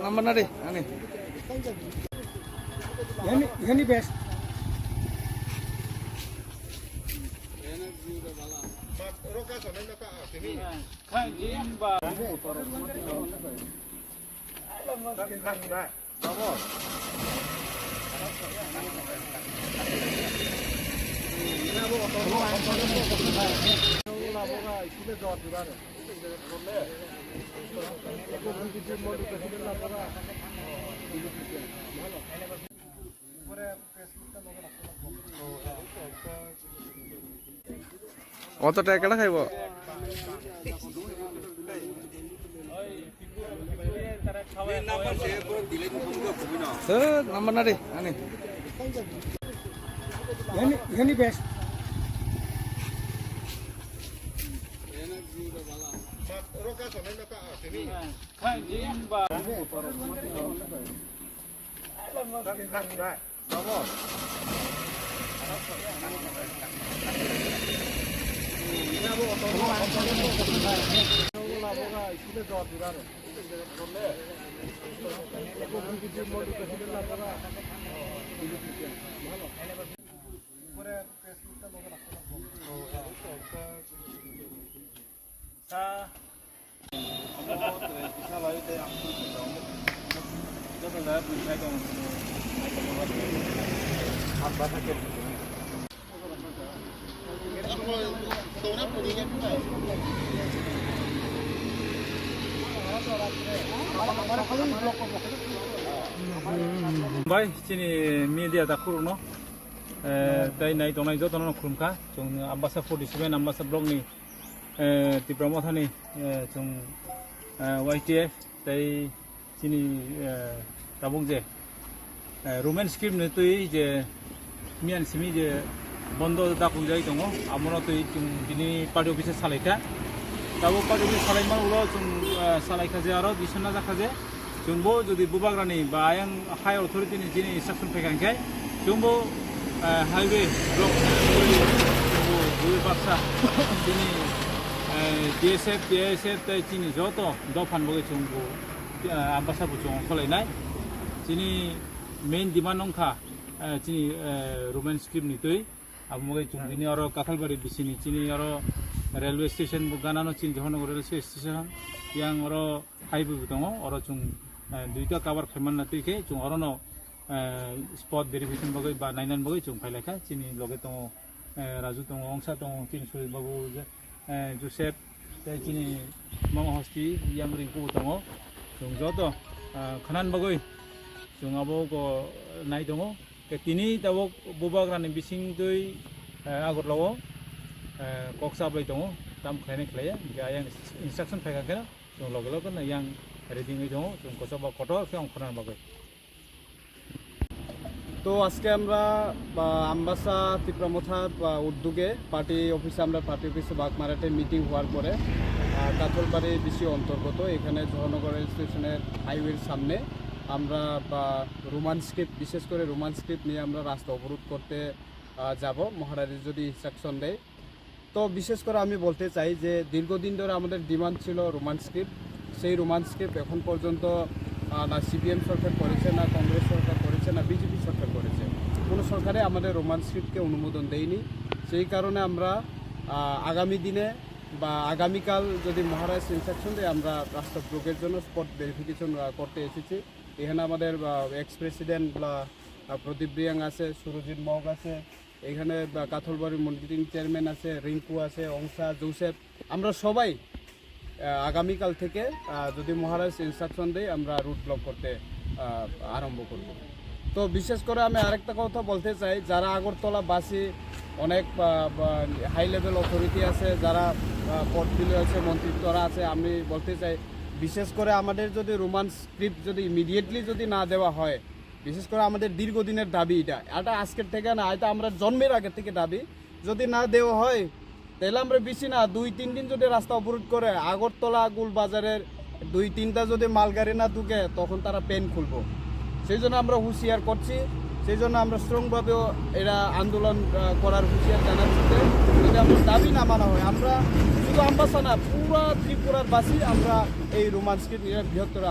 Number না রে আনে এখানে বেশ কত টাকা খাইব নাম্বার না রে আনে এখানে বেশ Baik, sini media tak kurun no. Dari naik donai jauh donai kurungka. Jung ambasa 47 ambasa blog ni di promotan ni jung YTF dari sini tabung je. Roman script ni tu je mian sini je bondo tak kunjai dongo. Amono tu jung ini pada office salika. Tahu pada office salai mana ulo jung salai kaje aro di sana dah kaje. Jumbo jadi bubagrani bayang high authority ni jini instruction pegang kai jumbo highway block jumbo dua paksa jini DSF tai jini joto dopan boge jumbo ambasa bucong kolai nai jini main demand nongka jini Roman script ni tuh abu boge jumbo jini oro kakalbari di sini jini oro railway station bugana no jini johono railway station yang oro highway butongo oro jung duita kabar keman nanti ke cung orang spot verification bagai ba nainan bagai cung file ka sini loge tong raju tong ongsa tong tin suri bagu Joseph sini mang hosti yang ringku tong cung joto kanan bagai cung abo ko nai tong ke tini tawok bubagran bising tui agur lawo koksa bagai tong tam kene klaya yang instruction file ka cung loge loge na yang reading itu jung kosoba kotor ke angkoran bagai. তো আজকে আমরা আম্বাসা তীব্রমথা উদ্যোগে party অফিসে বাগমারাটে meeting হওয়ার পরে কাথলবাড়ি BC অন্তর্গত এখানে জহনগর rail স্টেশনের হাইওয়ের সামনে আমরা রোমান স্ক্রিপ্ট বিশেষ করে রোমান স্ক্রিপ্ট নিয়ে আমরা রাস্তা অবরোধ করতে যাব মহারাজি যদি ইনস্ট্রাকশন দেয়। তো বিশেষ করে আমি বলতে চাই যে দীর্ঘদিন ধরে আমাদের ডিমান্ড ছিল রোমান স্ক্রিপ্ট। সেই রোমান স্ক্রিপ্ট এখন পর্যন্ত না সিপিএম সরকার করেছে, না কংগ্রেস সরকার করেছে, না বিজেপি সরকার করেছে। কোনো সরকারে আমাদের রোমান স্ক্রিপ্টকে অনুমোদন দেয়নি। সেই কারণে আমরা আগামী দিনে বা আগামীকাল যদি মহারাজ ইনস্ট্রাকশন দেয় আমরা রাস্তা ব্লকের জন্য স্পট ভেরিফিকেশন করতে এসেছি। এখানে আমাদের এক্স প্রেসিডেন্ট প্রদীপ রিয়াং আছে, সুরজিৎ মগ আছে, এখানে কাথলবাড়ির মনিটরিং চেয়ারম্যান আছে, রিঙ্কু আছে, অংসা, জোসেফ, আমরা সবাই আগামীকাল থেকে যদি মহারাজ ইনস্ট্রাকশন দেয় আমরা রুট ব্লক করতে আরম্ভ করব। তো বিশেষ করে আমি আরেকটা কথা বলতে চাই, যারা আগরতলা বাসী অনেক হাই লেভেল অথরিটি আছে, যারা পদগুলো আছে, মন্ত্রিত্বরা আছে, আমি বলতে চাই বিশেষ করে আমাদের যদি রোমান স্ক্রিপ্ট যদি ইমিডিয়েটলি যদি না দেওয়া হয়, বিশেষ করে আমাদের দীর্ঘদিনের দাবি এটা আজকের থেকে না, এটা আমরা জন্মের আগের থেকে দাবি, যদি না দেওয়া হয় তাহলে আমরা বেশি না 2-3 দিন যদি রাস্তা অবরোধ করে আগরতলা গুলবাজারের 2-3টা যদি মালগাড়ি না ঢুকে তখন তারা পেন খুলবো। সেই জন্য আমরা হুঁশিয়ার করছি, সেই জন্য আমরা স্ট্রংভাবেও এরা আন্দোলন করার হুঁশিয়ার জানাচ্ছি। যদি আমাদের দাবি না মানা হয় আমরা শুধু আমবাসা না পুরো ত্রিপুরার বাসী আমরা এই রোমান্সকে নিয়ে বৃহত্তর